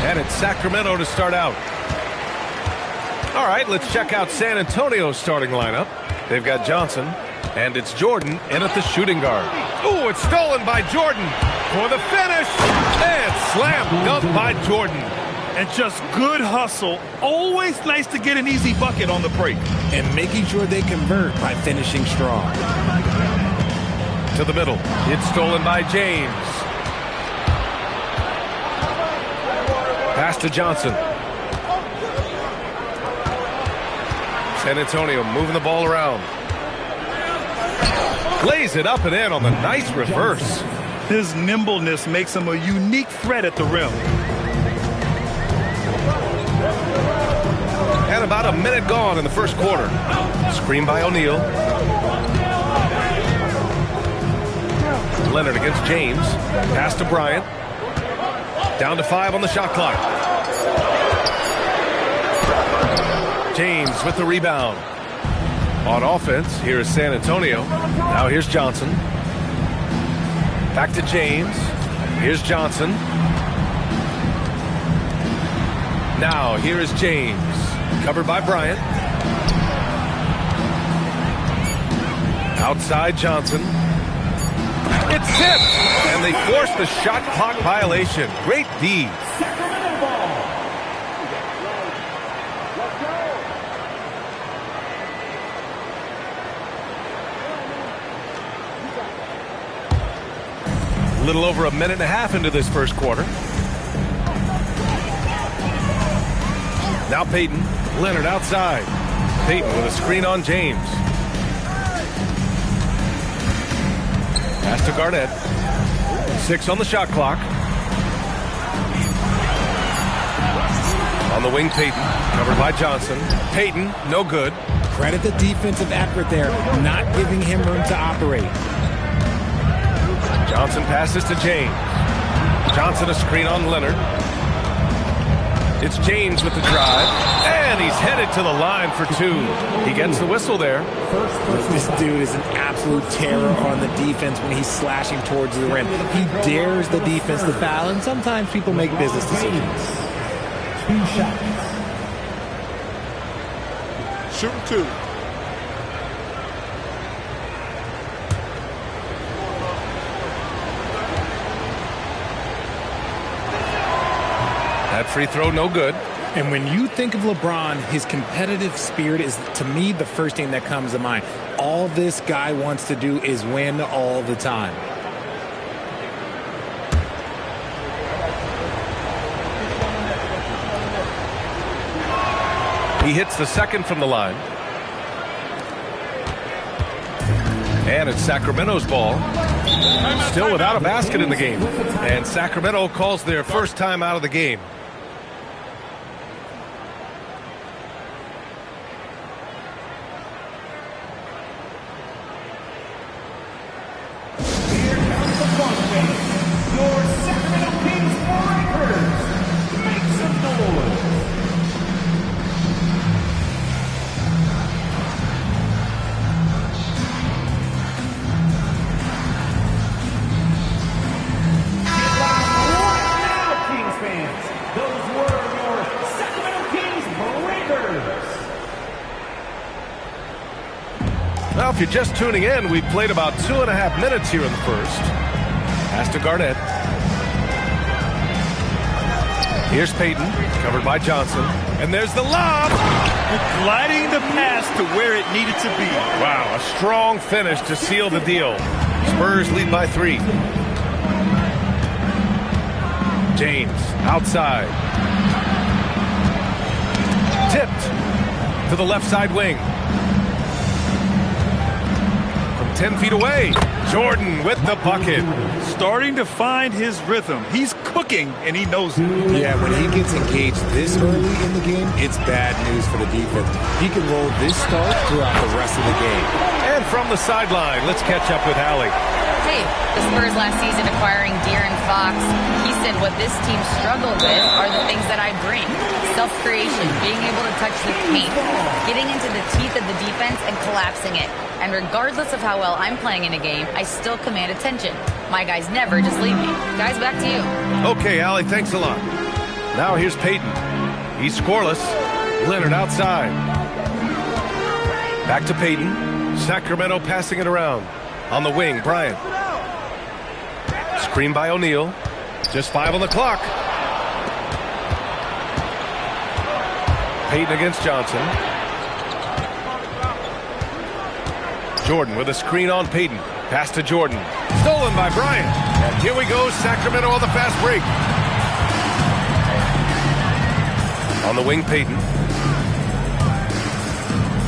And it's Sacramento to start out. All right, let's check out San Antonio's starting lineup. They've got Johnson, and it's Jordan in at the shooting guard. Ooh, it's stolen by Jordan for the finish. And slam dunk by Jordan. And just good hustle. Always nice to get an easy bucket on the break. And making sure they convert by finishing strong. To the middle. It's stolen by James. Pass to Johnson. San Antonio moving the ball around. Lays it up and in on the nice reverse. His nimbleness makes him a unique threat at the rim. And about a minute gone in the first quarter. Screen by O'Neal. Leonard against James. Pass to Bryant. Down to 5 on the shot clock. James with the rebound. On offense, here is San Antonio. Now here's Johnson. Back to James. Here's Johnson. Now here is James. Covered by Bryant. Outside Johnson. It's tipped, and they force the shot clock violation. Great D. A little over a minute and a half into this first quarter. Now Payton. Leonard outside. Payton with a screen on James. Pass to Garnett. 6 on the shot clock. On the wing, Payton. Covered by Johnson. Payton, no good. Credit the defensive effort there, not giving him room to operate. Johnson passes to James. Johnson a screen on Leonard. It's James with the drive. And he's headed to the line for 2. He gets the whistle there. This dude is an absolute terror on the defense when he's slashing towards the rim. He dares the defense to foul, and sometimes people make business decisions. 2 shots. Shooting 2. That free throw, no good. And when you think of LeBron, his competitive spirit is, to me, the first thing that comes to mind. All this guy wants to do is win all the time. He hits the second from the line. And it's Sacramento's ball. Still without a basket in the game. And Sacramento calls their first time out of the game. Well, if you're just tuning in, we've played about 2.5 minutes here in the first. Pass to Garnett. Here's Payton, covered by Johnson. And there's the lob. Gliding the pass to where it needed to be. Wow, a strong finish to seal the deal. Spurs lead by 3. James, outside. Tipped to the left side wing. 10 feet away. Jordan with the bucket. Starting to find his rhythm. He's cooking, and he knows it. Yeah, when he gets engaged this early in the game, it's bad news for the defense. He can roll this start throughout the rest of the game. And from the sideline, let's catch up with Hallie. tape. The Spurs last season acquiring De'Aaron Fox, he said what this team struggled with are the things that I bring. Self-creation, being able to touch the paint, getting into the teeth of the defense and collapsing it. And regardless of how well I'm playing in a game, I still command attention. My guys never just leave me. Guys, back to you. Okay, Allie, thanks a lot. Now here's Payton. He's scoreless. Leonard outside. Back to Payton. Sacramento passing it around. On the wing, Bryant. Screen by O'Neal. Just 5 on the clock. Payton against Johnson. Jordan with a screen on Payton. Pass to Jordan. Stolen by Bryant. And here we go, Sacramento on the fast break. On the wing, Payton.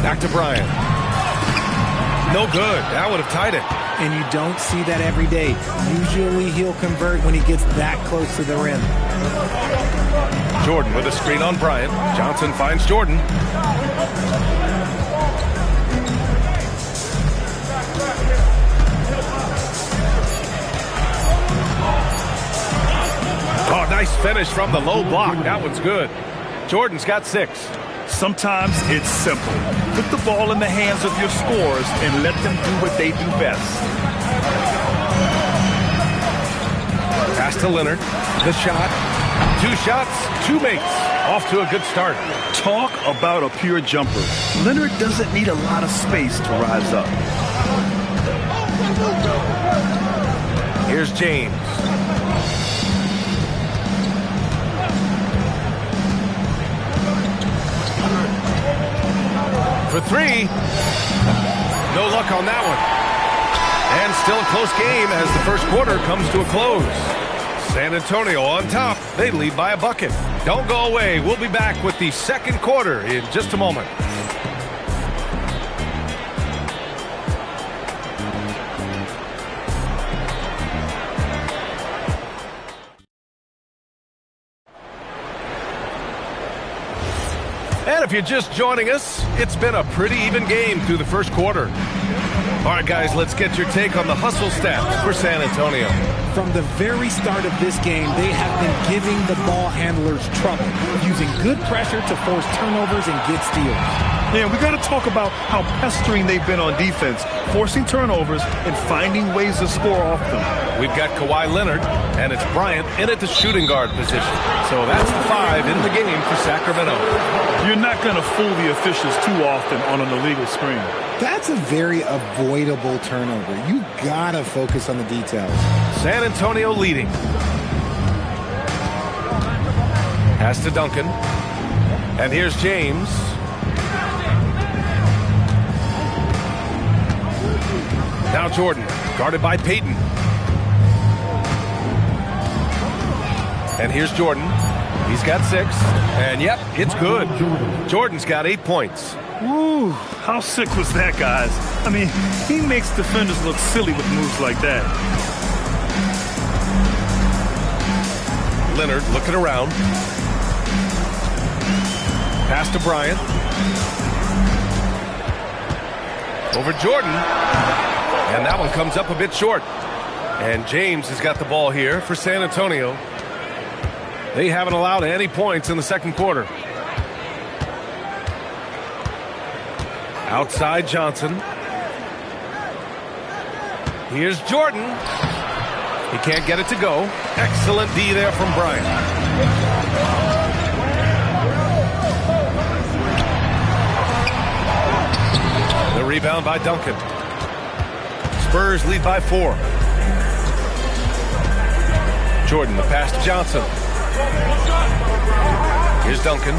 Back to Bryant. No good. That would have tied it. And you don't see that every day. Usually he'll convert when he gets that close to the rim. Jordan with a screen on Bryant. Johnson finds Jordan. Oh, nice finish from the low block. That one's good. Jordan's got 6. Sometimes it's simple. Put the ball in the hands of your scorers and let them do what they do best. Pass to Leonard. The shot. 2 shots, 2 makes. Off to a good start. Talk about a pure jumper. Leonard doesn't need a lot of space to rise up. Here's James. For 3. No luck on that one. And still a close game as the first quarter comes to a close. San Antonio on top. They lead by a bucket. Don't go away. We'll be back with the second quarter in just a moment. And if you're just joining us, it's been a pretty even game through the first quarter. All right, guys, let's get your take on the hustle stats for San Antonio. From the very start of this game, they have been giving the ball handlers trouble, using good pressure to force turnovers and get steals. Yeah, we got to talk about how pestering they've been on defense, forcing turnovers and finding ways to score off them. We've got Kawhi Leonard, and it's Bryant in at the shooting guard position. So that's the 5 in the game for Sacramento. You're not going to fool the officials too often on an illegal screen. That's a very avoidable turnover. You got to focus on the details. San Antonio leading. Pass to Duncan. And here's James. Now Jordan, guarded by Payton. And here's Jordan. He's got 6. And yep, it's good. Jordan's got 8 points. Woo, how sick was that, guys? I mean, he makes defenders look silly with moves like that. Leonard looking around. Pass to Bryant. Over Jordan. And that one comes up a bit short. And James has got the ball here for San Antonio. They haven't allowed any points in the second quarter. Outside Johnson. Here's Jordan. He can't get it to go. Excellent D there from Bryant. The rebound by Duncan. Spurs lead by 4. Jordan, the pass to Johnson. Here's Duncan.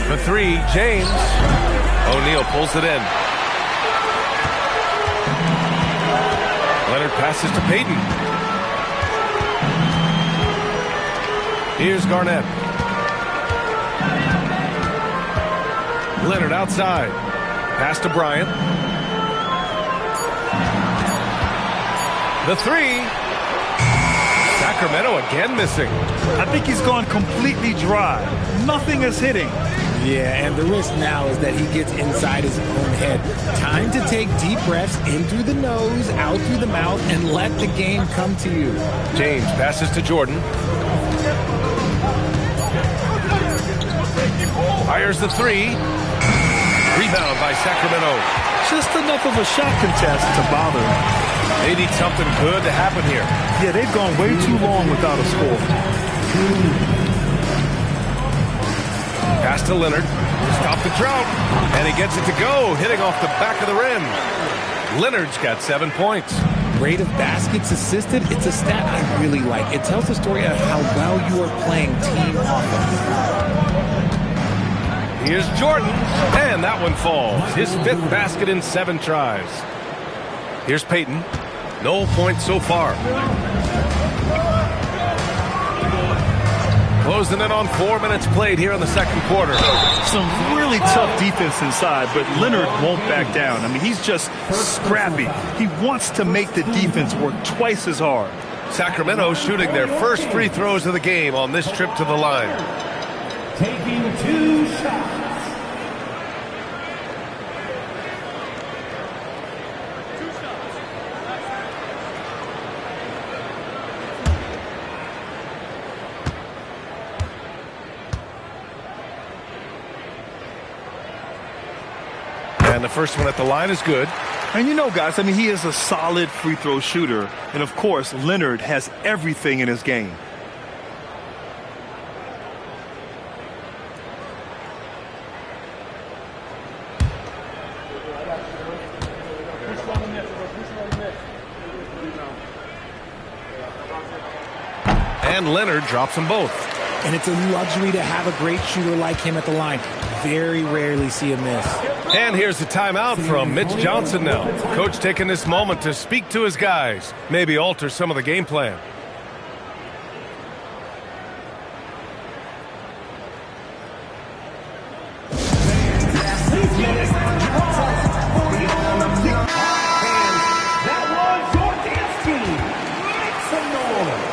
For 3, James. O'Neal pulls it in. Leonard passes to Payton. Here's Garnett. Leonard outside. Pass to Bryant. The 3. Sacramento again missing. I think he's gone completely dry. Nothing is hitting. Yeah, and the risk now is that he gets inside his own head. Time to take deep breaths in through the nose, out through the mouth, and let the game come to you. James passes to Jordan. Fires the three. Rebound by Sacramento. Just enough of a shot contest to bother him. They need something good to happen here. Yeah, they've gone way too long without a score. Pass to Leonard. Stop the drought. And he gets it to go, hitting off the back of the rim. Leonard's got 7 points. Rate of baskets assisted, it's a stat I really like. It tells the story of how well you are playing team offense. Here's Jordan, and that one falls. His 5th basket in 7 tries. Here's Payton. No points so far. Closing in on 4 minutes played here in the second quarter. Some really tough defense inside, but Leonard won't back down. I mean, he's just scrappy. He wants to make the defense work twice as hard. Sacramento shooting their first free throws of the game on this trip to the line. Taking 2 shots. And the first one at the line is good. And you know, guys, I mean, he is a solid free throw shooter. And, of course, Leonard has everything in his game. And Leonard drops them both. And it's a luxury to have a great shooter like him at the line. Very rarely see a miss. And here's the timeout from Mitch Johnson now. Coach taking this moment to speak to his guys. Maybe alter some of the game plan. That was your dance team. Make some noise.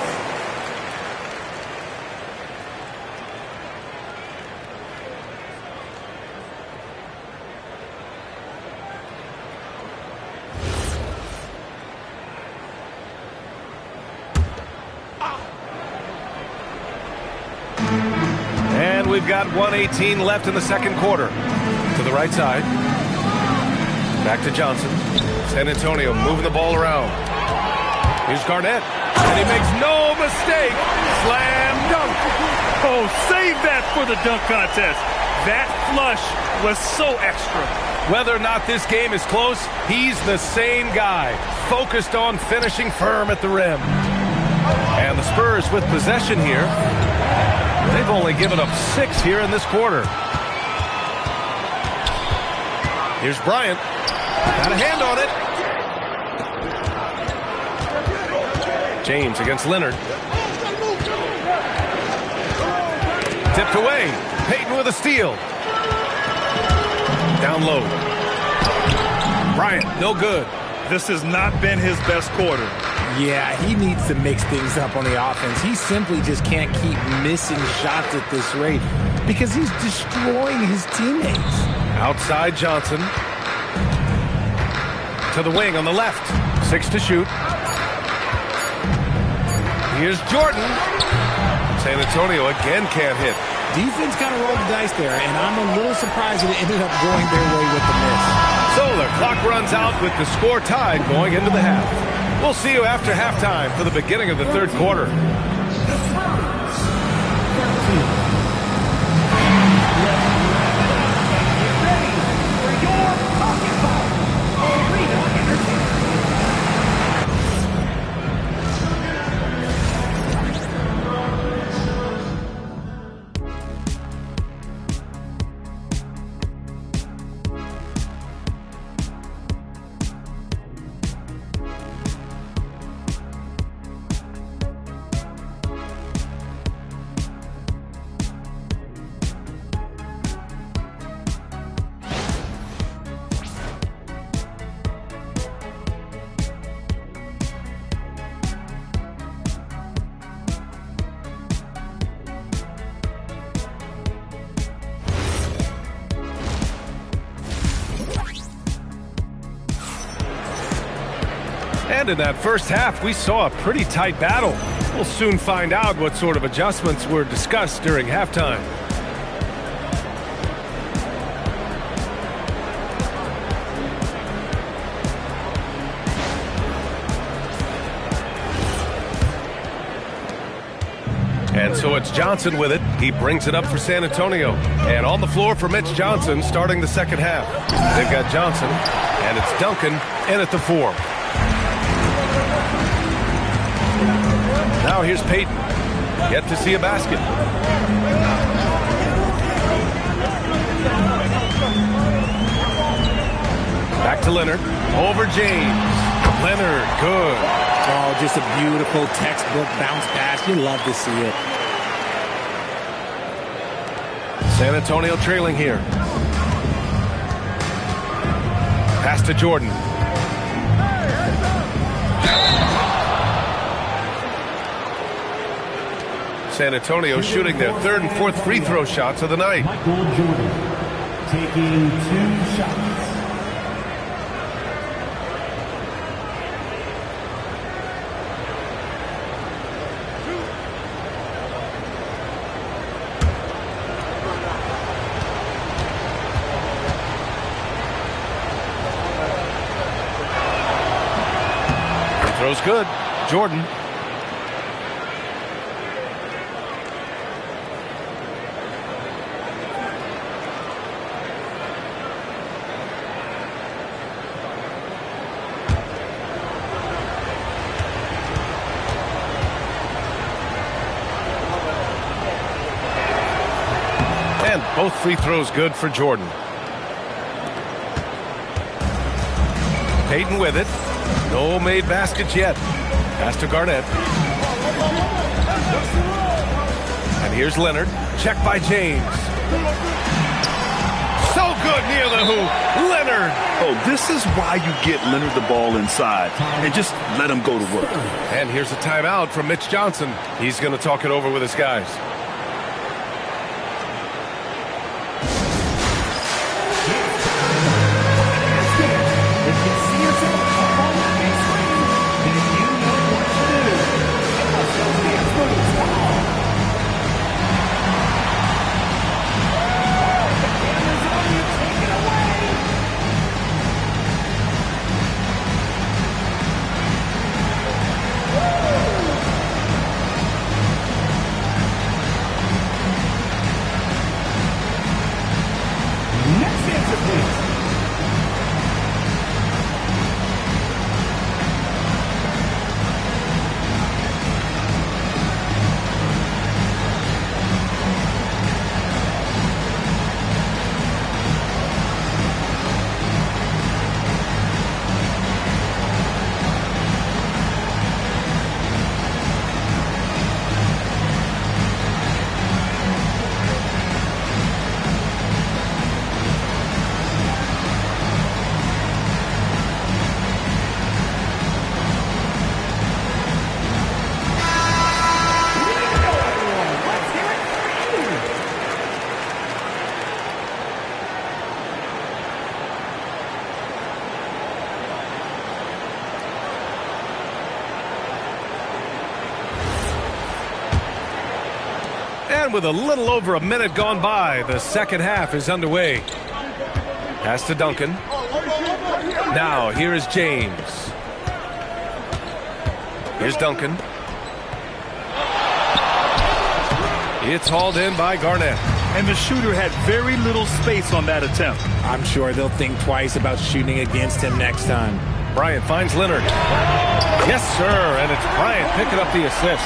And we've got 1:18 left in the second quarter. To the right side. Back to Johnson. San Antonio moving the ball around. Here's Garnett. And he makes no mistake. Slam dunk. Oh, save that for the dunk contest. That flush was so extra. Whether or not this game is close, he's the same guy. Focused on finishing firm at the rim. And the Spurs with possession here. They've only given up 6 here in this quarter. Here's Bryant. Got a hand on it. James against Leonard. Tipped away. Payton with a steal. Down low. Bryant, no good. This has not been his best quarter. Yeah, he needs to mix things up on the offense. He simply just can't keep missing shots at this rate because he's destroying his teammates. Outside Johnson. To the wing on the left. 6 to shoot. Here's Jordan. San Antonio again can't hit. Defense kind of rolled the dice there, and I'm a little surprised that it ended up going their way with the miss. So the clock runs out with the score tied going into the half. We'll see you after halftime for the beginning of the third quarter. And in that first half, we saw a pretty tight battle. We'll soon find out what sort of adjustments were discussed during halftime. And so it's Johnson with it. He brings it up for San Antonio. And on the floor for Mitch Johnson starting the second half. They've got Johnson, and it's Duncan in at the 4. Now here's Payton. Yet to see a basket. Back to Leonard. Over James. Leonard, good. Oh, just a beautiful textbook bounce pass. You love to see it. San Antonio trailing here. Pass to Jordan. San Antonio shooting their third and fourth free throw shots of the night. Michael Jordan taking 2 shots. Throw's good. Jordan. And both free throws good for Jordan. Payton with it. No made baskets yet. Pass to Garnett. And here's Leonard. Check by James. So good near the hoop. Leonard. Oh, this is why you get Leonard the ball inside and just let him go to work. And here's a timeout from Mitch Johnson. He's going to talk it over with his guys. And with a little over a minute gone by, the second half is underway. Pass to Duncan. Now, here is James. Here's Duncan. It's hauled in by Garnett. And the shooter had very little space on that attempt. I'm sure they'll think twice about shooting against him next time. Bryant finds Leonard. Yes, sir, and it's Bryant picking up the assist.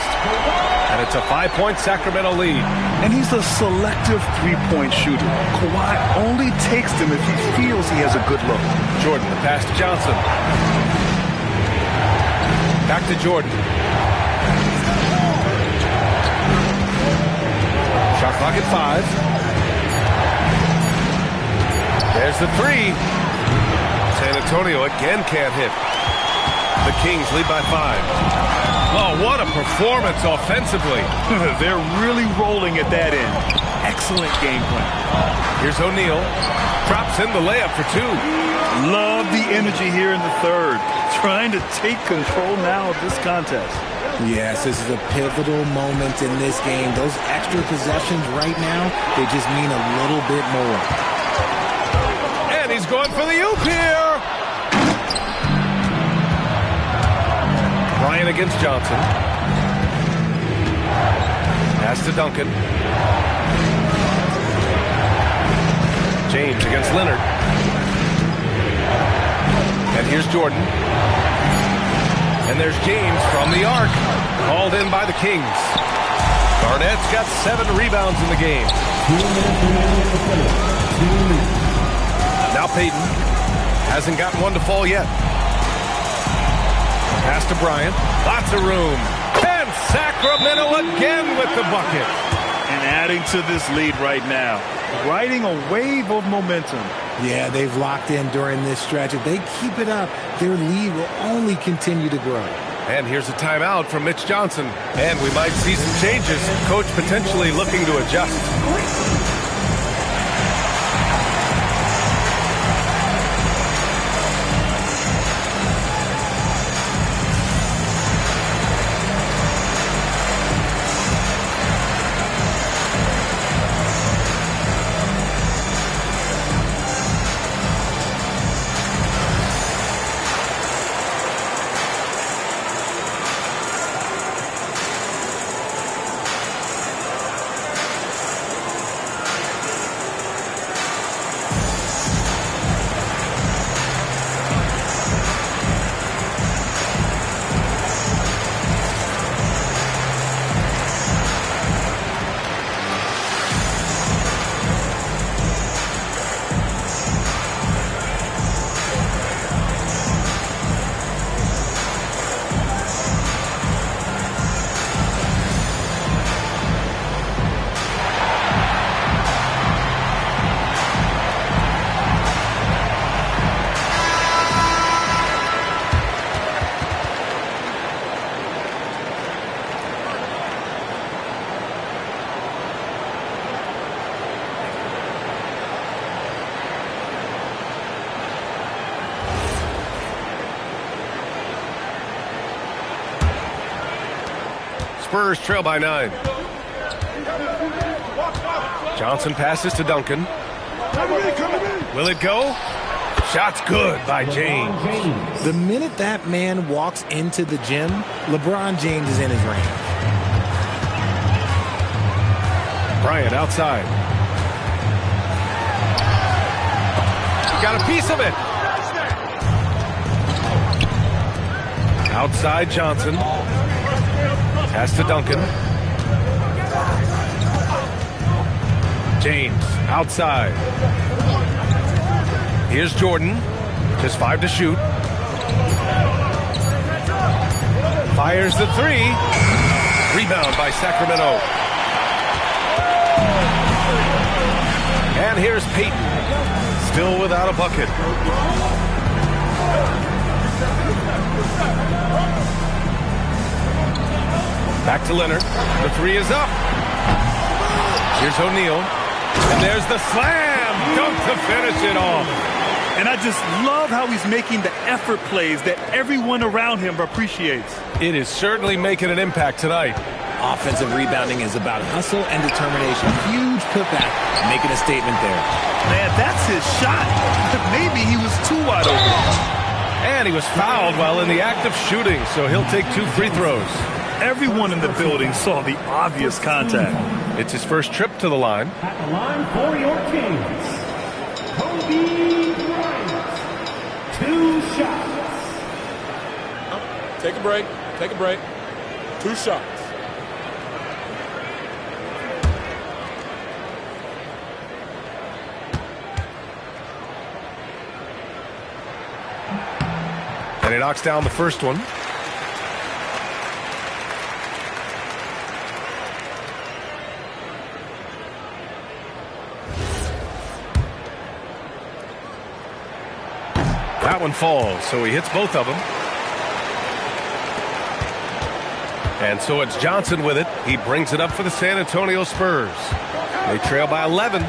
And it's a 5-point Sacramento lead. And he's a selective three-point shooter. Kawhi only takes them if he feels he has a good look. Jordan, the pass to Johnson. Back to Jordan. Shot clock at 5. There's the 3. San Antonio again can't hit. The Kings lead by 5. Oh, what a performance offensively. They're really rolling at that end. Excellent game plan. Here's O'Neal. Drops in the layup for 2. Love the energy here in the third. trying to take control now of this contest. Yes, this is a pivotal moment in this game. Those extra possessions right now, they just mean a little bit more. And he's going for the oop here. Bryant against Johnson. Pass to Duncan. James against Leonard. And here's Jordan. And there's James from the arc. Called in by the Kings. Garnett's got 7 rebounds in the game. Now Payton. Hasn't gotten one to fall yet. Pass to Bryant. Lots of room. And Sacramento again with the bucket. And adding to this lead right now. Riding a wave of momentum. Yeah, they've locked in during this stretch. If they keep it up, their lead will only continue to grow. And here's a timeout from Mitch Johnson. And we might see some changes. Coach potentially looking to adjust. Spurs trail by 9. Johnson passes to Duncan. Will it go? Shot's good by James. The minute that man walks into the gym, LeBron James is in his range. Bryant outside. He got a piece of it. Outside Johnson. Pass to Duncan. James outside. Here's Jordan. Just 5 to shoot. Fires the 3. Rebound by Sacramento. And here's Payton. Still without a bucket. Back to Leonard. The 3 is up. Here's O'Neal. And there's the slam. Dunk to finish it off. And I just love how he's making the effort plays that everyone around him appreciates. It is certainly making an impact tonight. Offensive rebounding is about hustle and determination. Huge putback, making a statement there. Man, that's his shot. Maybe he was too wide open. And he was fouled while in the act of shooting, so he'll take 2 free throws. Everyone in the building saw the obvious contact. It's his first trip to the line. At the line for your Kings, Kobe Bryant. 2 shots. Take a break. Take a break. 2 shots. And he knocks down the first one. That one falls, so he hits both of them. And so it's Johnson with it. He brings it up for the San Antonio Spurs. They trail by 11.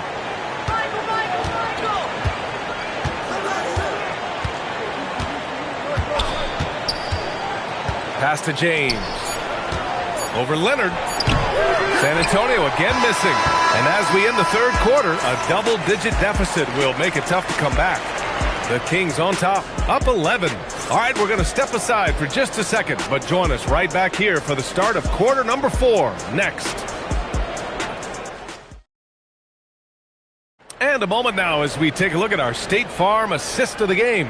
Pass to James. Over Leonard. San Antonio again missing. And as we end the third quarter, a double-digit deficit will make it tough to come back. The Kings on top, up 11. All right, we're going to step aside for just a second, but join us right back here for the start of quarter number 4 next. And a moment now as we take a look at our State Farm assist of the game.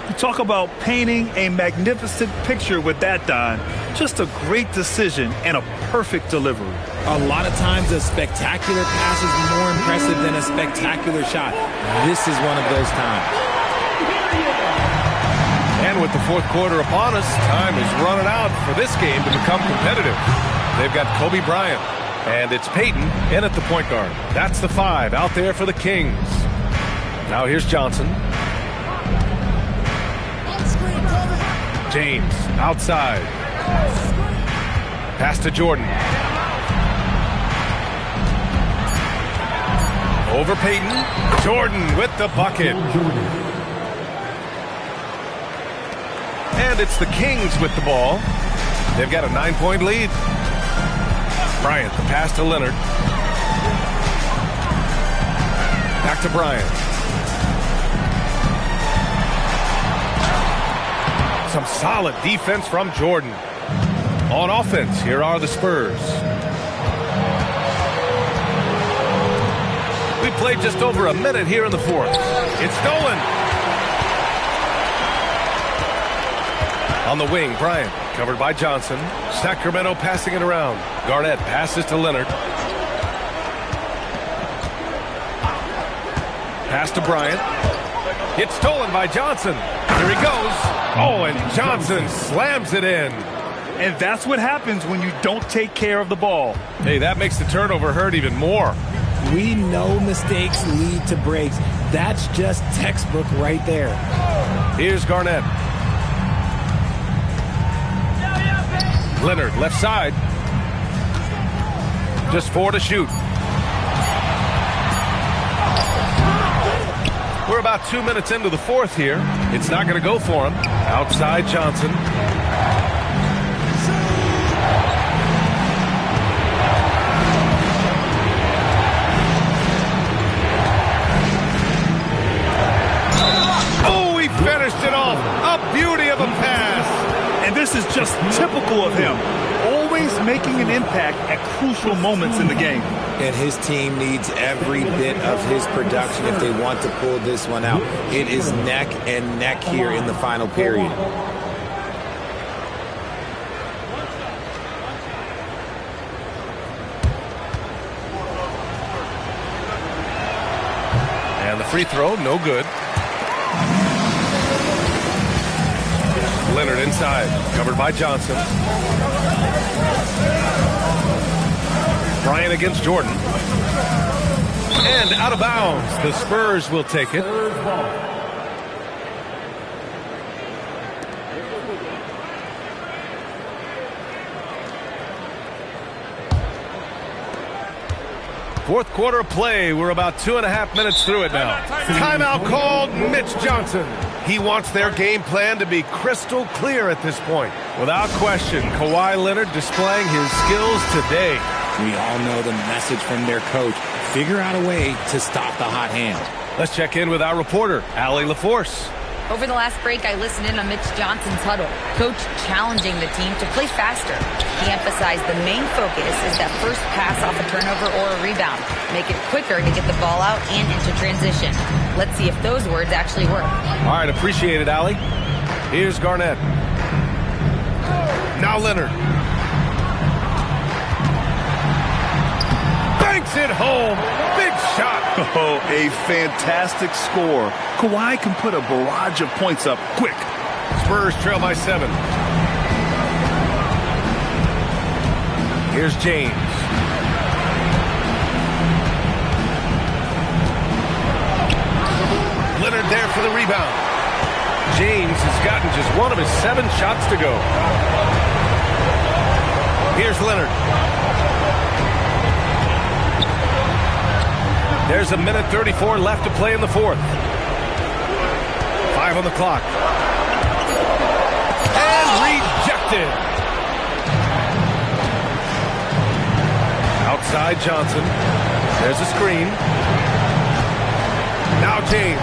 You talk about painting a magnificent picture with that, Don. Just a great decision and a perfect delivery. A lot of times a spectacular pass is more impressive than a spectacular shot. This is one of those times. And with the fourth quarter upon us, time is running out for this game to become competitive. They've got Kobe Bryant, and it's Peyton in at the point guard. That's the 5 out there for the Kings. Now here's Johnson. James outside. Pass to Jordan. Over Peyton. Jordan with the bucket. And it's the Kings with the ball. They've got a 9-point lead. Bryant, the pass to Leonard. Back to Bryant. Some solid defense from Jordan. On offense, here are the Spurs. We played just over a minute here in the fourth. It's stolen. On the wing, Bryant, covered by Johnson. Sacramento passing it around. Garnett passes to Leonard. Pass to Bryant. It's stolen by Johnson. Here he goes. Oh, and Johnson slams it in. And that's what happens when you don't take care of the ball. Hey, that makes the turnover hurt even more. We know mistakes lead to breaks. That's just textbook right there. Here's Garnett. Leonard, left side. Just 4 to shoot. We're about 2 minutes into the fourth here. It's not going to go for him. Outside Johnson. Oh, he finished it off. A beauty of a pass. And this is just typical of him. Always making an impact at crucial moments in the game. And his team needs every bit of his production if they want to pull this one out. It is neck and neck here in the final period. And the free throw, no good. Leonard inside, covered by Johnson. Bryant against Jordan. And out of bounds. The Spurs will take it. Fourth quarter of play. We're about 2.5 minutes through it now. Timeout called. Mitch Johnson. He wants their game plan to be crystal clear at this point. Without question, Kawhi Leonard displaying his skills today. We all know the message from their coach. Figure out a way to stop the hot hand. Let's check in with our reporter, Allie LaForce. Over the last break, I listened in on Mitch Johnson's huddle. Coach challenging the team to play faster. He emphasized the main focus is that first pass off a turnover or a rebound. Make it quicker to get the ball out and into transition. Let's see if those words actually work. All right, appreciate it, Allie. Here's Garnett. Now Leonard. Banks it home. Big shot. Oh, a fantastic score. Kawhi can put a barrage of points up quick. Spurs trail by 7. Here's James. Leonard there for the rebound. James has gotten just one of his 7 shots to go. Here's Leonard. There's 1:34 left to play in the fourth. 5 on the clock. And rejected. intercepted. Outside Johnson. There's a screen. Now James.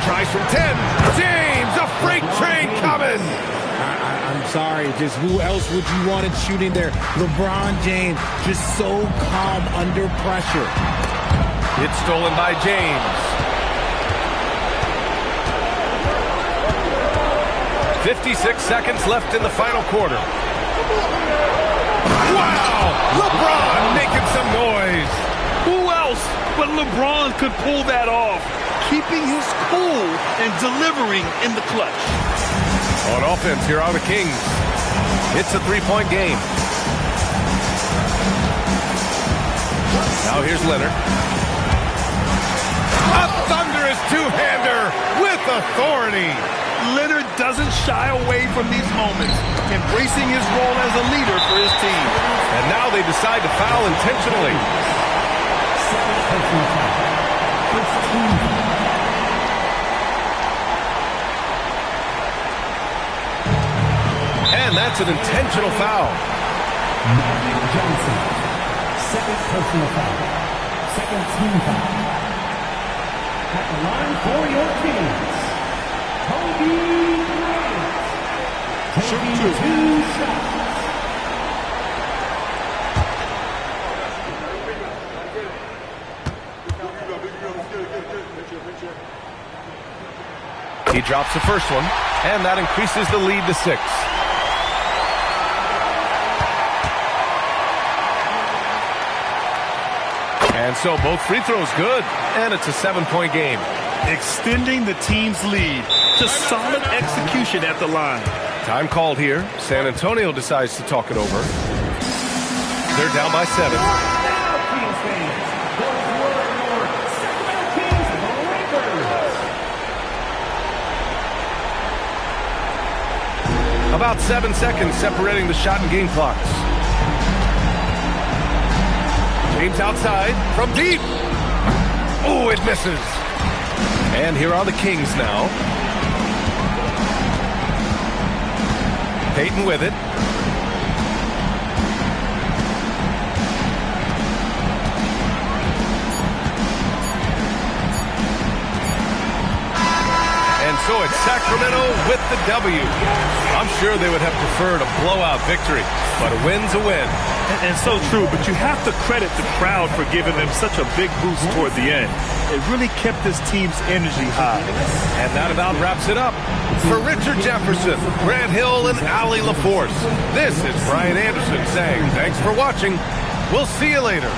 Tries from 10. James, a freight train coming. I'm sorry, just who else would you want it shooting there? LeBron James, just so calm under pressure. It's stolen by James. 56 seconds left in the final quarter. Wow! LeBron making some noise. Who else but LeBron could pull that off? Keeping his cool and delivering in the clutch. On offense, here are the Kings. It's a three-point game. Now here's Leonard. A thunderous two-hander with authority. Leonard doesn't shy away from these moments, embracing his role as a leader for his team. And now they decide to foul intentionally. And that's an intentional foul. Johnson, second personal foul. Second team foul. At the line for your Kings, Kobe Bryant. Taking 2 shots. He drops the first one, and that increases the lead to 6. And so both free throws good, and it's a 7-point game. Extending the team's lead. Just solid execution at the line. Time called here. San Antonio decides to talk it over. They're down by 7. Now, Kings fans, those were your Sacramento Kings Lakers. About 7 seconds separating the shot and game clocks. James outside from deep. Oh, it misses. And here are the Kings now. Payton with it. And so it's Sacramento with the W. I'm sure they would have preferred a blowout victory, but a win's a win. And so true, but you have to credit the crowd for giving them such a big boost toward the end. It really kept this team's energy high. And that about wraps it up. For Richard Jefferson, Grant Hill, and Allie LaForce, this is Brian Anderson saying thanks for watching. We'll see you later.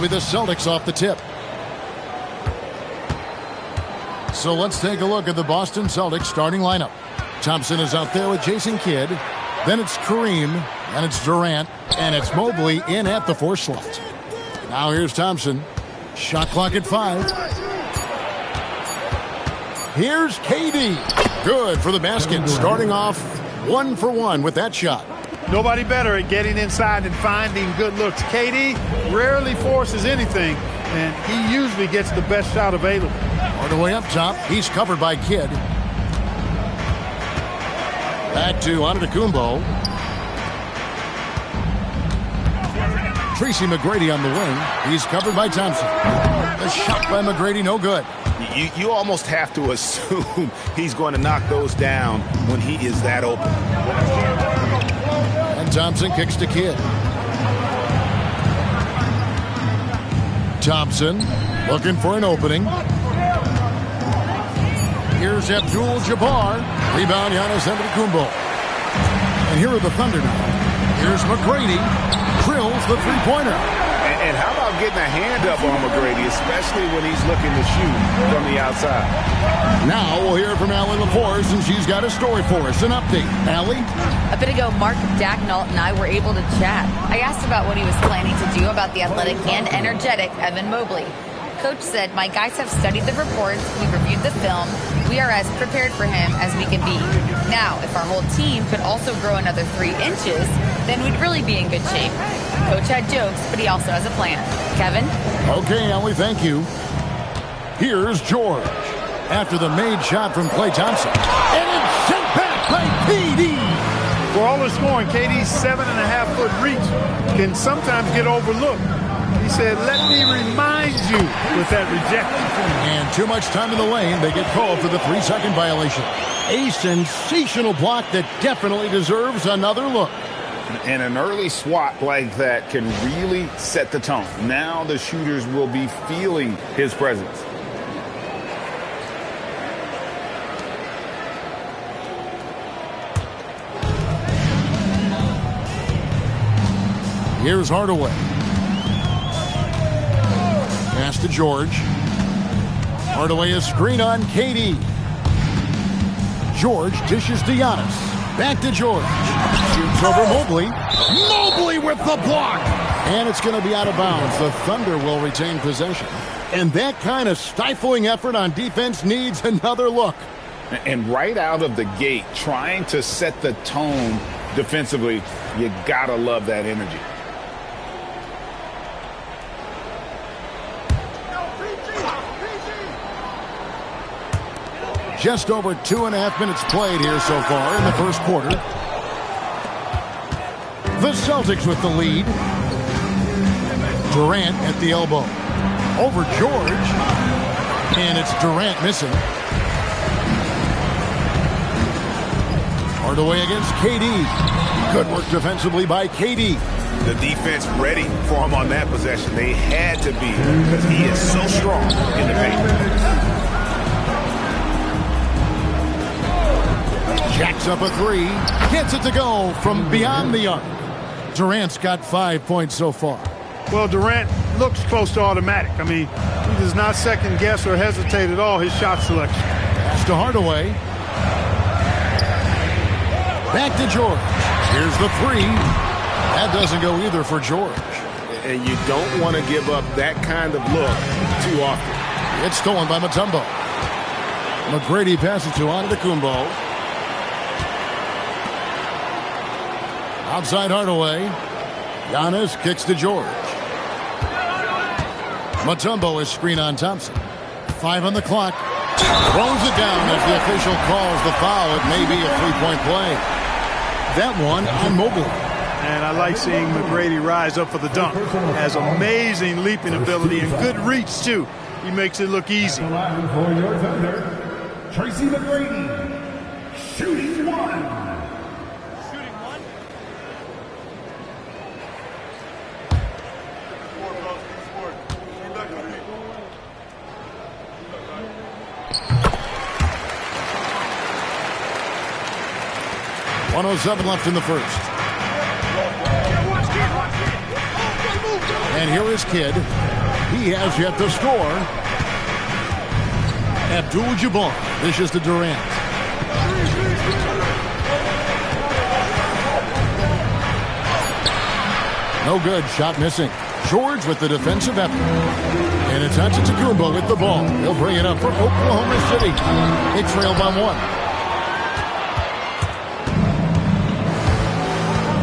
be the Celtics off the tip. So let's take a look at the Boston Celtics starting lineup. Thompson is out there with Jason Kidd. Then it's Kareem, and it's Durant, and it's Mobley in at the 4 slot. Now here's Thompson. Shot clock at 5. Here's KD. Good for the basket. Starting off 1 for 1 with that shot. Nobody better at getting inside and finding good looks. KD rarely forces anything, and he usually gets the best shot available. Hardaway up top. He's covered by Kidd. Back to Antetokounmpo. Tracy McGrady on the wing. He's covered by Thompson. The shot by McGrady, no good. You almost have to assume he's going to knock those down when he is that open. And Thompson kicks to Kidd. Thompson looking for an opening. Here's Abdul-Jabbar. Rebound, Giannis Antetokounmpo. And here are the Thunder now. Here's McGrady. Drills the three-pointer. And how about getting a hand up on McGrady, especially when he's looking to shoot from the outside? Now we'll hear from Allie LaForce, and she's got a story for us. An update. Allie? A bit ago, Mark Dacknault and I were able to chat. I asked about what he was planning to do about the athletic and energetic Evan Mobley. Coach said, my guys have studied the reports, we reviewed the film, we are as prepared for him as we can be. Now, if our whole team could also grow another 3 inches, then we'd really be in good shape. Coach had jokes, but he also has a plan. Kevin? Okay, Allie, thank you. Here's George. After the made shot from Klay Thompson. And it's sent back by KD. For all the scoring, KD's 7.5-foot reach can sometimes get overlooked. He said, let me remind you with that rejection. And too much time in the lane. They get called for the 3-second violation. A sensational block that definitely deserves another look. And an early swat like that can really set the tone. Now the shooters will be feeling his presence. Here's Hardaway. Pass to George. Hardaway is screen on KD. George dishes to Giannis. Back to George. Shoots over Mobley. Mobley with the block. And it's going to be out of bounds. The Thunder will retain possession. And that kind of stifling effort on defense needs another look. And right out of the gate, trying to set the tone defensively, you got to love that energy. Just over 2.5 minutes played here so far in the first quarter. The Celtics with the lead. Durant at the elbow. Over George. And it's Durant missing. Hardaway against KD. Good work defensively by KD. The defense ready for him on that possession. They had to be because he is so strong in the paint. Jacks up a 3. Gets it to go from beyond the arc. Durant's got 5 points so far. Well, Durant looks close to automatic. I mean, he does not second guess or hesitate at all his shot selection. Pass to Hardaway. Back to George. Here's the 3. That doesn't go either for George. And you don't want to give up that kind of look too often. It's stolen by Mutombo. McGrady passes to Antetokounmpo. Outside Hardaway. Giannis kicks to George. Mutombo is screen on Thompson. 5 on the clock. Throws it down as the official calls the foul. It may be a 3-point play. That one on Mobley. And I like seeing McGrady rise up for the dunk. Has amazing leaping ability and good reach, too. He makes it look easy. For your Thunder, Tracy McGrady, shooting 1. 1:07 left in the first. And here is Kidd. He has yet to score. Abdul-Jabbar dishes to Durant. No good. Shot missing. George with the defensive effort. And it's Antetokounmpo with the ball. He'll bring it up for Oklahoma City. They trail by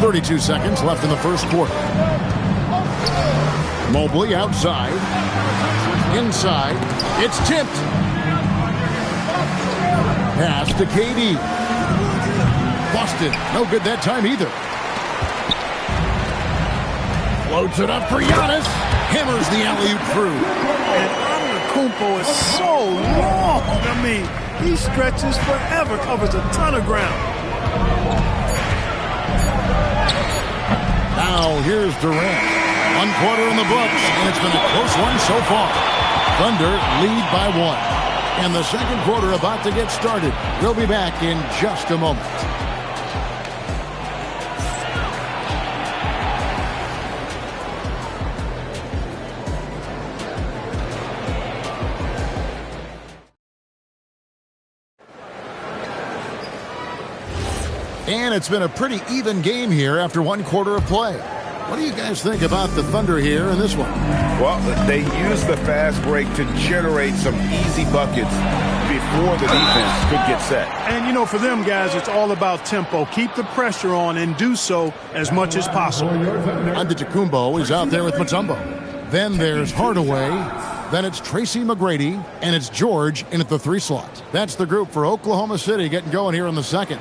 1. 32 seconds left in the first quarter. Mobley outside. Inside. It's tipped. Pass to KD. Busted. No good that time either. Loads it up for Giannis. Hammers the alley-oop through. And Antetokounmpo is so long. I mean, he stretches forever, covers a ton of ground. Now here's Durant. 1 quarter in the books, and it's been a close one so far. Thunder lead by 1. And the second quarter about to get started. We'll be back in just a moment. And it's been a pretty even game here after 1 quarter of play. What do you guys think about the Thunder here in this one? Well, they used the fast break to generate some easy buckets before the defense could get set. And, you know, for them guys, it's all about tempo. Keep the pressure on and do so as much as possible. Antetokounmpo is out there with Mutombo. Then there's Hardaway. Then it's Tracy McGrady. And it's George in at the 3 slot. That's the group for Oklahoma City getting going here in the second.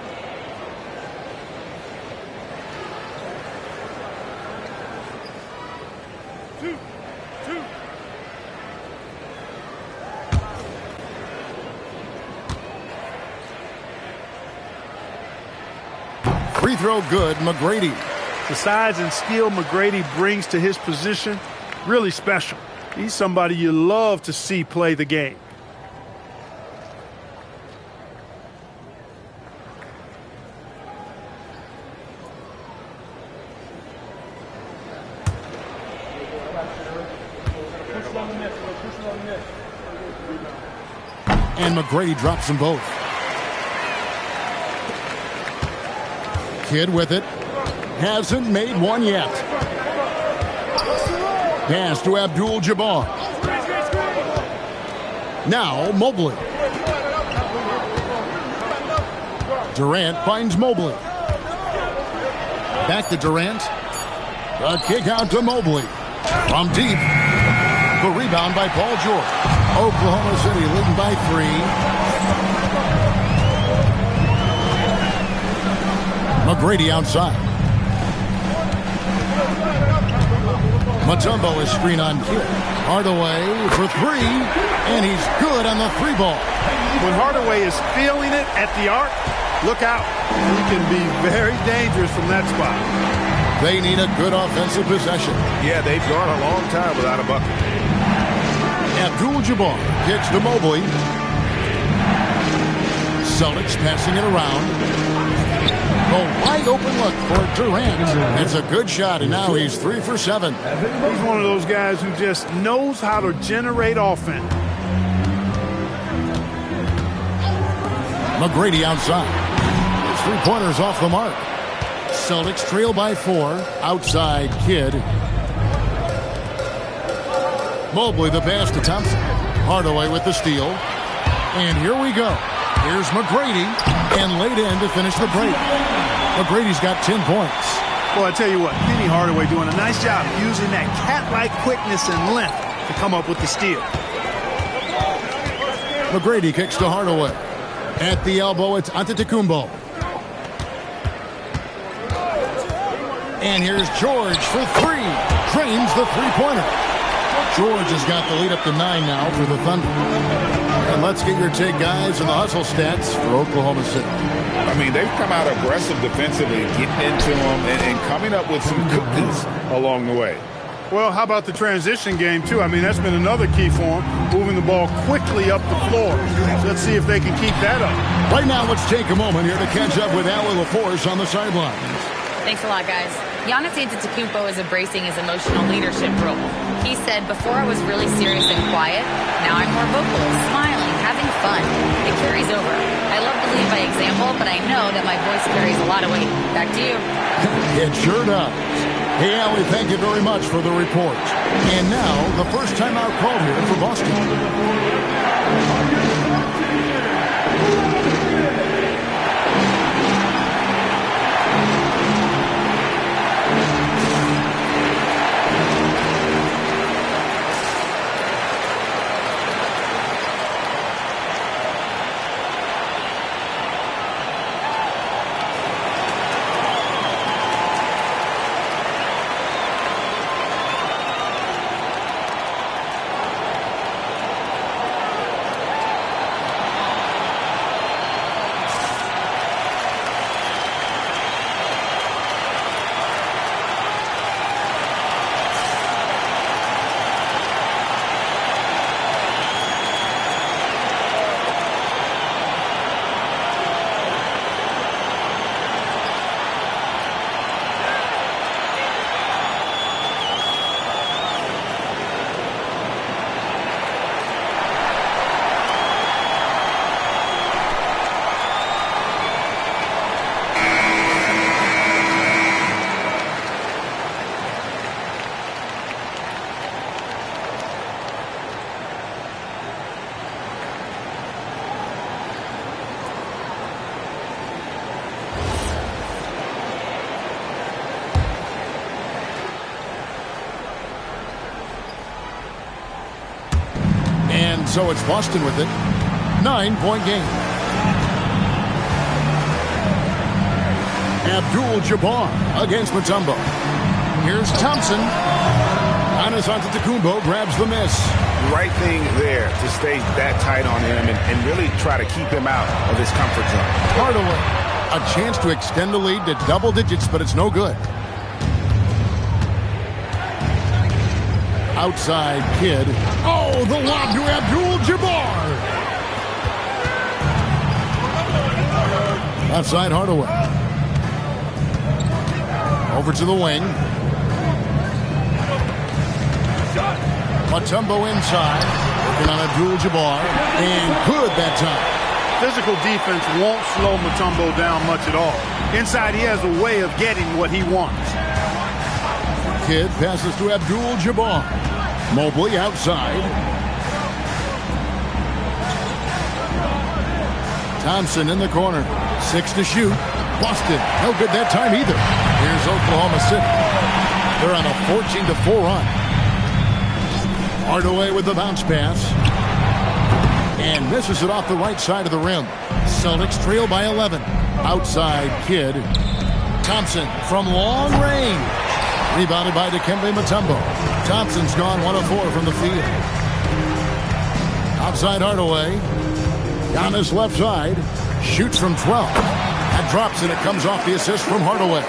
Free throw good, McGrady. The size and skill McGrady brings to his position, really special. He's somebody you love to see play the game. And McGrady drops them both. Kidd with it. Hasn't made one yet. Pass to Abdul-Jabbar. Now Mobley. Durant finds Mobley. Back to Durant. A kick out to Mobley. From deep. The rebound by Paul George. Oklahoma City leading by 3. McGrady outside. Mutombo is screen on Kidd. Hardaway for 3, and he's good on the 3 ball. When Hardaway is feeling it at the arc, look out. He can be very dangerous from that spot. They need a good offensive possession. Yeah, they've gone a long time without a bucket. Abdul-Jabbar kicks to Mobley. Celtics passing it around. A wide open look for Durant. It's a good shot, and now he's 3 for 7. He's one of those guys who just knows how to generate offense. McGrady outside. His 3-pointers off the mark. Celtics trail by 4. Outside Kidd. Mobley the pass to Thompson. Hardaway with the steal. And here we go. Here's McGrady, and laid in to finish the break. McGrady's got 10 points. Well, I tell you what, Penny Hardaway doing a nice job using that cat-like quickness and length to come up with the steal. McGrady kicks to Hardaway. At the elbow, it's Antetokounmpo. And here's George for 3. Drains the 3-pointer. George has got the lead up to 9 now for the Thunder. And let's get your take, guys, on the hustle stats for Oklahoma City. I mean, they've come out aggressive defensively, getting into them and coming up with some cookies along the way. Well, how about the transition game, too? I mean, that's been another key for them, moving the ball quickly up the floor. So let's see if they can keep that up. Right now, let's take a moment here to catch up with Allie LaForce on the sidelines. Thanks a lot, guys. Giannis Antetokounmpo is embracing his emotional leadership role. He said, "Before I was really serious and quiet. Now I'm more vocal, smiling, having fun. It carries over. I love to lead by example, but I know that my voice carries a lot of weight." Back to you. It sure does. Hey, Allie, thank you very much for the report. And now, the first timeout called here for Boston. So it's Boston with it. 9-point game. Abdul-Jabbar against Mutombo. Here's Thompson. Giannis Antetokounmpo grabs the miss. Right thing there to stay that tight on him and really try to keep him out of his comfort zone. Hardaway. A chance to extend the lead to double digits, but it's no good. Outside Kidd. Oh, the lob to Abdul-Jabbar. Outside Hardaway. Over to the wing. Mutombo inside. Working on Abdul-Jabbar. And good that time. Physical defense won't slow Mutombo down much at all. Inside, he has a way of getting what he wants. Kidd passes to Abdul-Jabbar. Mobley outside. Thompson in the corner. 6 to shoot. Boston. No good that time either. Here's Oklahoma City. They're on a 14-4 run. Hardaway with the bounce pass. And misses it off the right side of the rim. Celtics trail by 11. Outside Kidd. Thompson from long range. Rebounded by Dikembe Mutombo. Thompson's gone 1 of 4 from the field. Outside Hardaway. Giannis left side. Shoots from 12. That drops and it comes off the assist from Hardaway.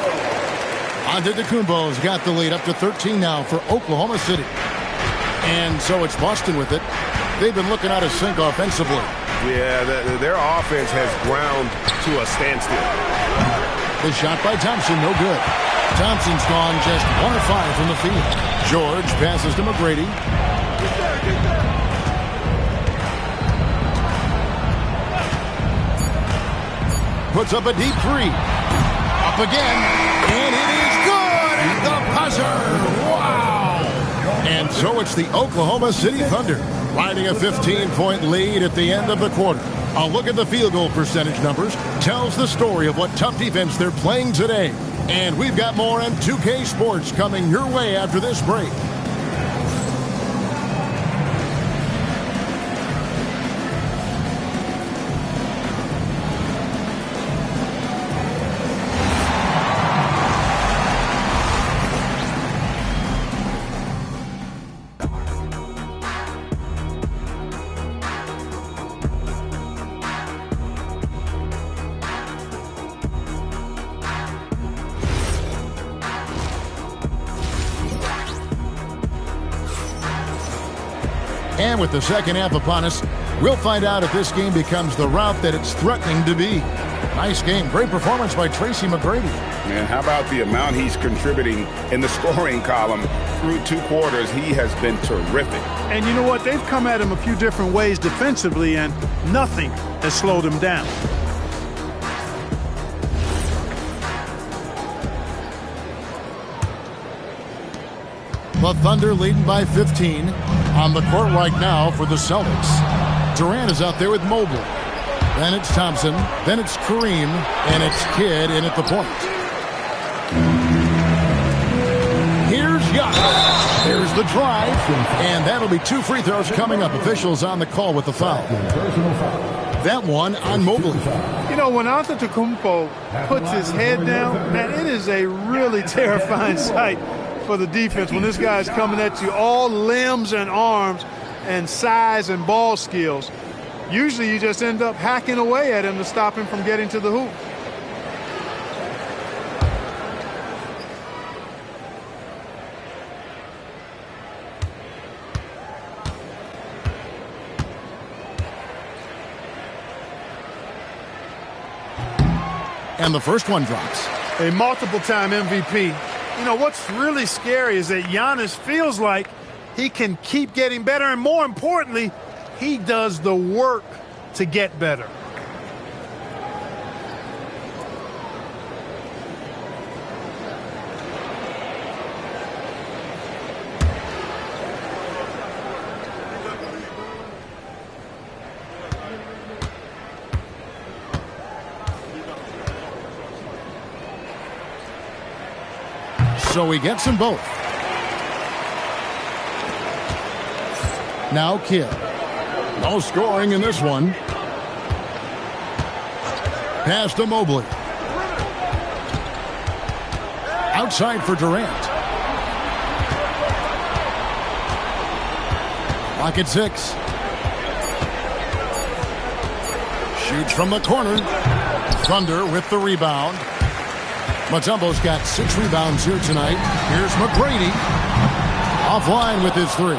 Antetokounmpo's got the lead up to 13 now for Oklahoma City. And so it's Boston with it. They've been looking out of sync offensively. Yeah, their offense has ground to a standstill. The shot by Thompson, no good. Thompson's gone just 1 of 5 from the field. George passes to McGrady. Puts up a deep 3. Up again. And it is good at the buzzer. Wow. And so it's the Oklahoma City Thunder riding a 15-point lead at the end of the quarter. A look at the field goal percentage numbers tells the story of what tough defense they're playing today. And we've got more on 2K Sports coming your way after this break. And with the second half upon us, we'll find out if this game becomes the rout that it's threatening to be. Nice game. Great performance by Tracy McGrady. And how about the amount he's contributing in the scoring column through 2 quarters? He has been terrific. And you know what? They've come at him a few different ways defensively, and nothing has slowed him down. The Thunder leading by 15 on the court right now for the Celtics. Durant is out there with Mobley. Then it's Thompson. Then it's Kareem. And it's Kidd in at the point. Here's Giannis. There's the drive. And that'll be 2 free throws coming up. Officials on the call with the foul. That one on Mobley. You know, when Antetokounmpo puts his head down, man, it is a really terrifying sight for the defense when this guy's coming at you all limbs and arms and size and ball skills. Usually you just end up hacking away at him to stop him from getting to the hoop. And the first one drops. A multiple-time MVP. You know, what's really scary is that Giannis feels like he can keep getting better, and more importantly, he does the work to get better. So he gets them both. Now Kidd. No scoring in this one. Pass to Mobley. Outside for Durant. Clock at 6. Shoots from the corner. Thunder with the rebound. Mutombo's got 6 rebounds here tonight. Here's McGrady. Offline with his 3.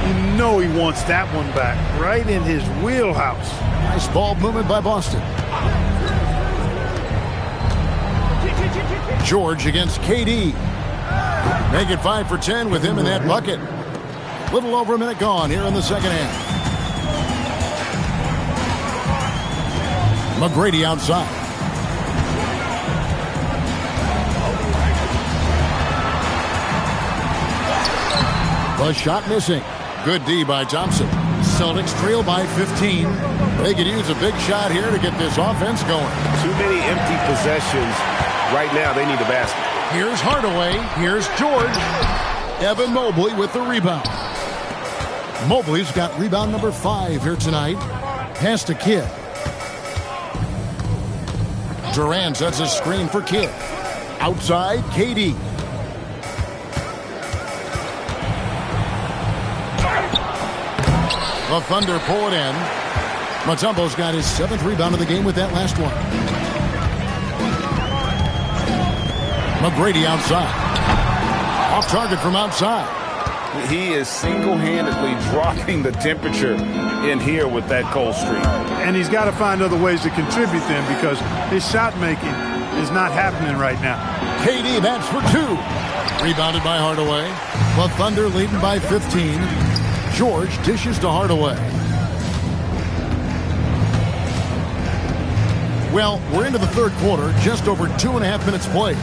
You know he wants that one back. Right in his wheelhouse. Nice ball movement by Boston. George against KD. Make it 5 for 10 with him in that bucket. Little over a minute gone here in the second half. McGrady outside. The shot missing. Good D by Thompson. Celtics trail by 15. They could use a big shot here to get this offense going. Too many empty possessions. Right now, they need a basket. Here's Hardaway. Here's George. Evan Mobley with the rebound. Mobley's got rebound number 5 here tonight. Pass to Kidd. Durant sets a screen for Kidd. Outside, KD. The Thunder pull it in. Mutombo's got his 7th rebound of the game with that last one. McGrady outside. Off target from outside. He is single-handedly dropping the temperature in here with that cold streak. And he's got to find other ways to contribute then, because his shot making is not happening right now. KD, that's for 2. Rebounded by Hardaway. The Thunder leading by 15. George dishes to Hardaway. Well, we're into the third quarter, just over 2.5 minutes played.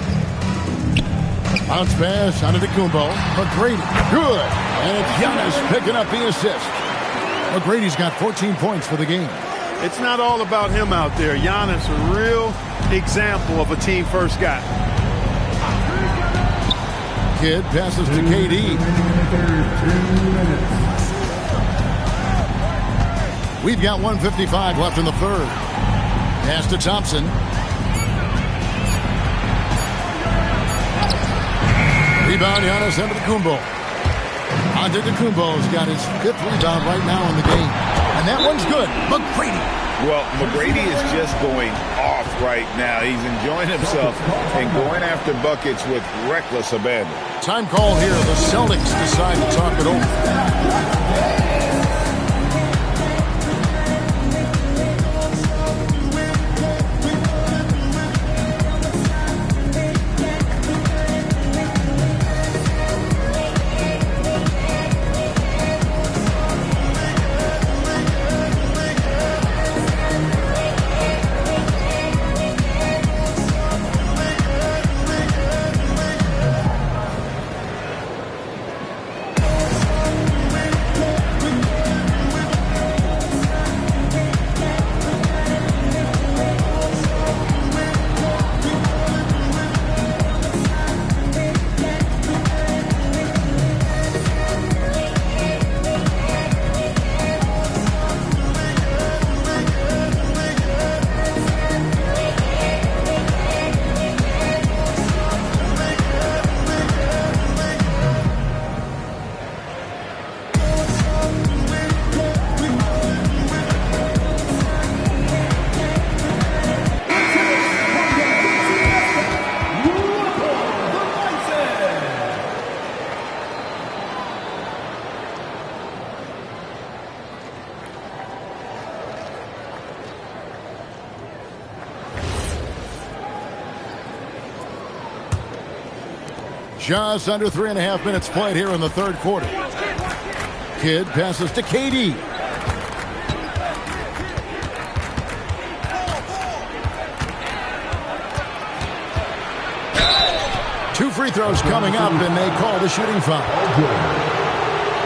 Bounce pass out of Antetokounmpo. McGrady, good. And it's Giannis picking up the assist. McGrady's got 14 points for the game. It's not all about him out there. Giannis, a real example of a team-first guy. Kidd passes to KD. We've got 1:55 left in the third. Pass to Thompson. Rebound, Giannis Antetokounmpo. Antetokounmpo's got his 5th rebound right now in the game. And that one's good. McGrady. Well, McGrady is just going off right now. He's enjoying himself and going after buckets with reckless abandon. Time call here. The Celtics decide to talk it over. Just under 3.5 minutes played here in the third quarter. Kidd passes to KD. Two free throws coming up, and they call the shooting foul.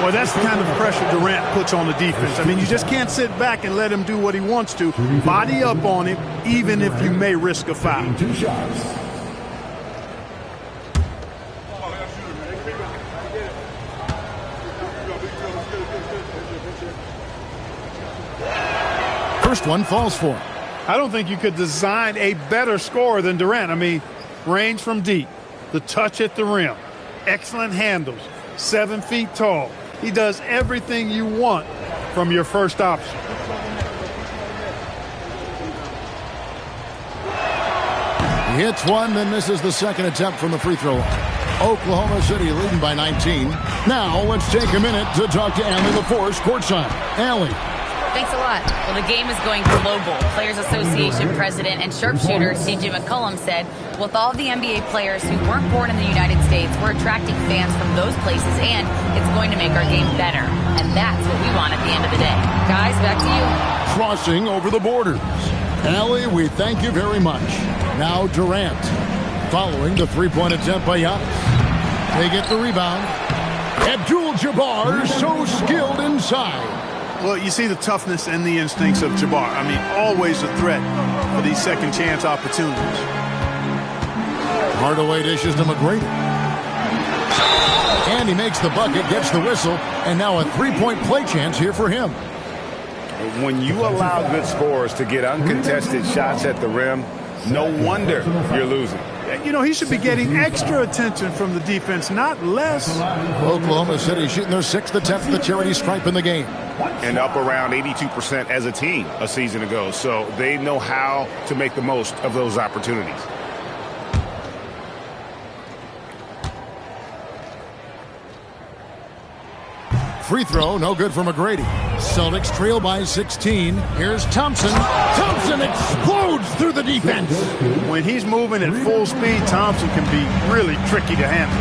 Well, that's the kind of pressure Durant puts on the defense. I mean, you just can't sit back and let him do what he wants to. Body up on him, even if you may risk a foul. 2 shots. First one falls for him. I don't think you could design a better scorer than Durant. I mean, range from deep, the touch at the rim, excellent handles, 7 feet tall. He does everything you want from your first option. He hits one, then misses the second attempt from the free throw line. Oklahoma City leading by 19. Now let's take a minute to talk to Allie LaForce courtside. Allie. Thanks a lot. Well, the game is going global. Players Association president and sharpshooter C.J. McCollum said, with all the NBA players who weren't born in the United States, we're attracting fans from those places, and it's going to make our game better. And that's what we want at the end of the day. Guys, back to you. Crossing over the borders. Allie, we thank you very much. Now Durant. Following the three-point attempt by Giannis. They get the rebound. Abdul-Jabbar so skilled inside. Well, you see the toughness and the instincts of Jabbar. I mean, always a threat for these second chance opportunities. Hardaway dishes to McGrady. And he makes the bucket, gets the whistle, and now a three-point play chance here for him. When you allow good scorers to get uncontested shots at the rim, no wonder you're losing. You know, he should be getting extra attention from the defense, not less. Oklahoma City shooting their 6th attempt at the charity stripe in the game. And up around 82% as a team a season ago. So they know how to make the most of those opportunities. Free throw, no good for McGrady. Celtics trail by 16. Here's Thompson. Thompson explodes through the defense. When he's moving at full speed, Thompson can be really tricky to handle.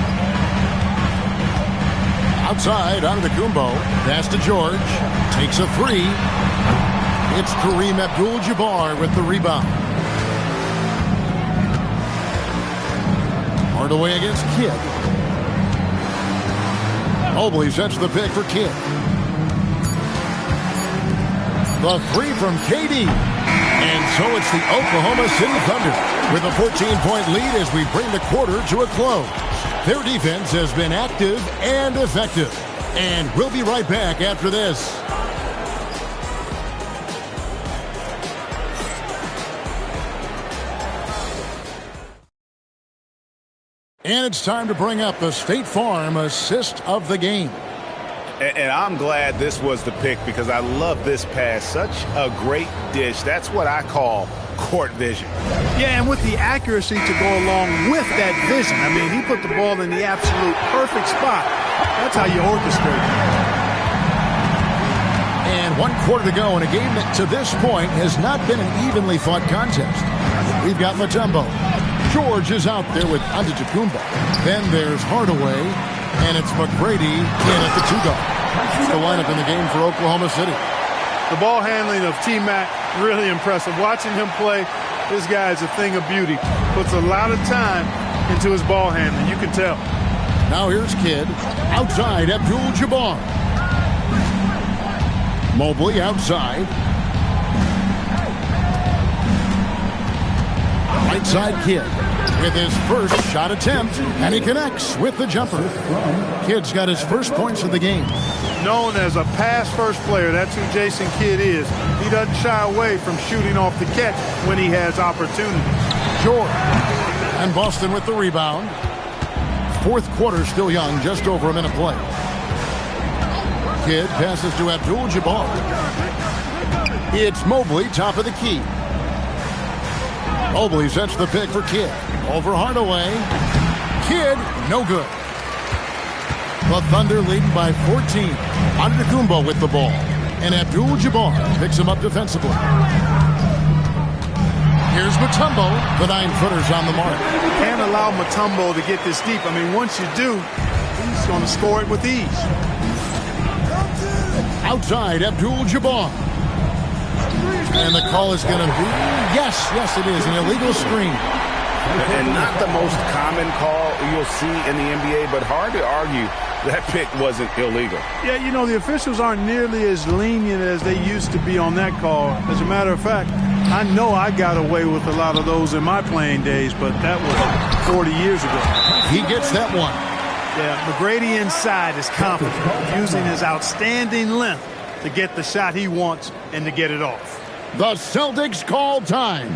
Outside, Antetokounmpo. Pass to George. Takes a three. It's Kareem Abdul-Jabbar with the rebound. Hardaway against Kidd. Mobley sets the pick for Kidd. The three from KD. And so it's the Oklahoma City Thunder with a 14-point lead as we bring the quarter to a close. Their defense has been active and effective. And we'll be right back after this. And it's time to bring up the State Farm assist of the game. And I'm glad this was the pick because I love this pass. Such a great dish. That's what I call court vision. Yeah, and with the accuracy to go along with that vision. I mean, he put the ball in the absolute perfect spot. That's how you orchestrate it. And 1 quarter to go in a game that to this point has not been an evenly fought contest. We've got Mutombo. George is out there with Antetokounmpo. Then there's Hardaway, and it's McGrady in at the 2-guard. The lineup in the game for Oklahoma City. The ball handling of T-Mac, really impressive. Watching him play, this guy is a thing of beauty. Puts a lot of time into his ball handling, you can tell. Now here's Kidd. Outside, Abdul-Jabbar. Mobley outside. Right side Kidd with his first shot attempt, and he connects with the jumper. Kidd's got his first points of the game. Known as a pass-first player, that's who Jason Kidd is. He doesn't shy away from shooting off the catch when he has opportunities. George and Boston with the rebound. Fourth quarter still young, just over a minute play. Kidd passes to Abdul-Jabbar. It's Mobley, top of the key. Mobley sets the pick for Kidd. Over Hardaway. Kidd, no good. The Thunder leading by 14. Antetokounmpo with the ball. And Abdul-Jabbar picks him up defensively. Here's Mutombo. The 9-footers on the mark. You can't allow Mutombo to get this deep. I mean, once you do, he's going to score it with ease. Outside, Abdul-Jabbar. And the call is going to be, yes, it is, an illegal screen. And not the most common call you'll see in the NBA, but hard to argue that pick wasn't illegal. Yeah, you know, the officials aren't nearly as lenient as they used to be on that call. As a matter of fact, I know I got away with a lot of those in my playing days, but that was 40 years ago. He gets that one. Yeah, McGrady inside is confident, using his outstanding length to get the shot he wants and to get it off. The Celtics call time.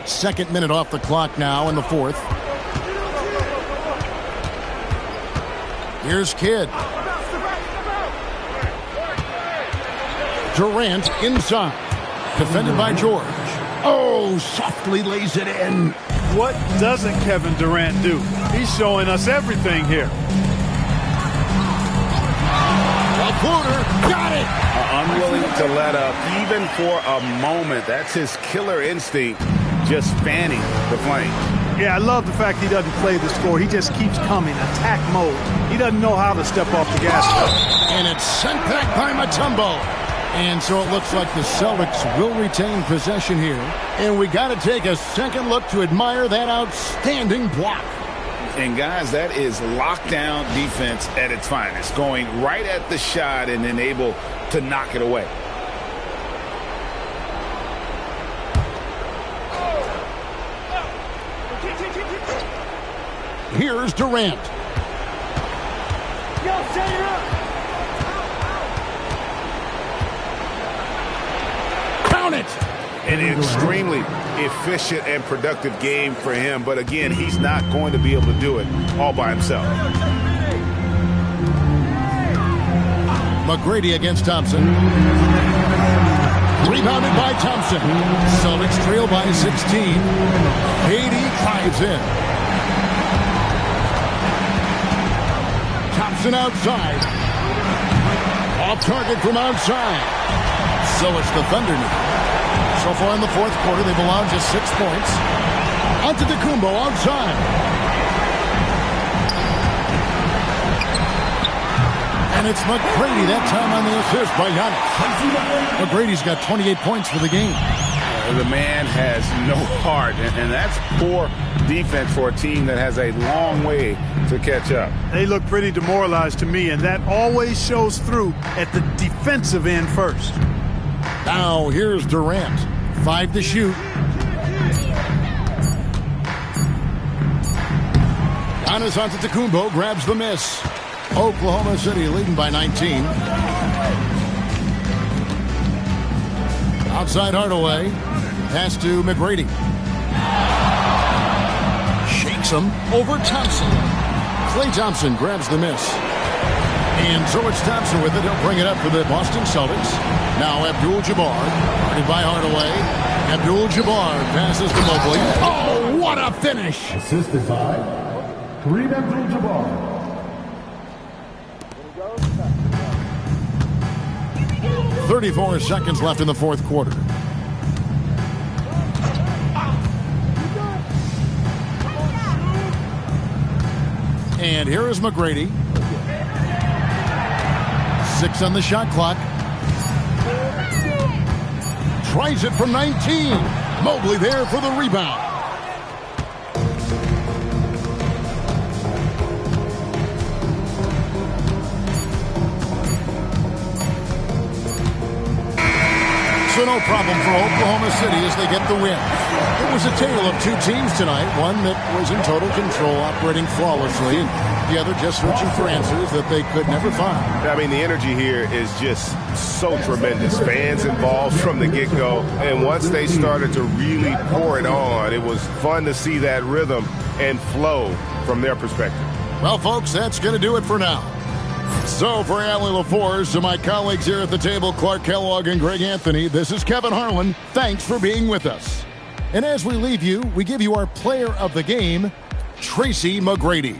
Second minute off the clock now in the fourth. Here's Kidd. Durant inside. Defended by George. Oh, softly lays it in. What doesn't Kevin Durant do? He's showing us everything here. A floater. Got it. Unwilling to let up even for a moment. That's his killer instinct. Just fanning the flame. Yeah, I love the fact he doesn't play the score. He just keeps coming, attack mode. He doesn't know how to step off the gas pedal. And it's sent back by Mutombo. And so it looks like the Celtics will retain possession here. And we got to take a second look to admire that outstanding block. And guys, that is lockdown defense at its finest. Going right at the shot and then able to knock it away. Here's Durant. Count it. An extremely efficient and productive game for him. But again, he's not going to be able to do it all by himself. McGrady against Thompson. Rebounded by Thompson. Celtics trail by 16. Beatty drives in. Thompson outside. Off target from outside. So it's the Thunder now. So far in the fourth quarter, they've allowed just 6 points. Antetokounmpo outside. And it's McGrady that time on the assist by Giannis. McGrady's got 28 points for the game. The man has no heart, and that's poor defense for a team that has a long way to catch up. They look pretty demoralized to me, and that always shows through at the defensive end first. Now here's Durant. 5 to shoot. Giannis Antetokounmpo grabs the miss. Oklahoma City leading by 19. Outside Hardaway. Pass to McGrady. Shakes him over Thompson. Klay Thompson grabs the miss. And so it's Thompson with it. He'll bring it up for the Boston Celtics. Now Abdul-Jabbar, guarded by Hardaway. Abdul-Jabbar passes to Mobley. Oh, what a finish! Assisted by Kareem Abdul-Jabbar. 34 seconds left in the fourth quarter. And here is McGrady. 6 on the shot clock. Tries it from 19. Mobley there for the rebound. So no problem for Oklahoma City as they get the win. It was a tale of two teams tonight. One that was in total control, operating flawlessly. The other just searching for answers that they could never find. I mean, the energy here is just so tremendous. Fans involved from the get-go. And once they started to really pour it on, it was fun to see that rhythm and flow from their perspective. Well, folks, that's going to do it for now. So for Allie LaForce, to my colleagues here at the table, Clark Kellogg and Greg Anthony, this is Kevin Harlan. Thanks for being with us. And as we leave you, we give you our player of the game, Tracy McGrady.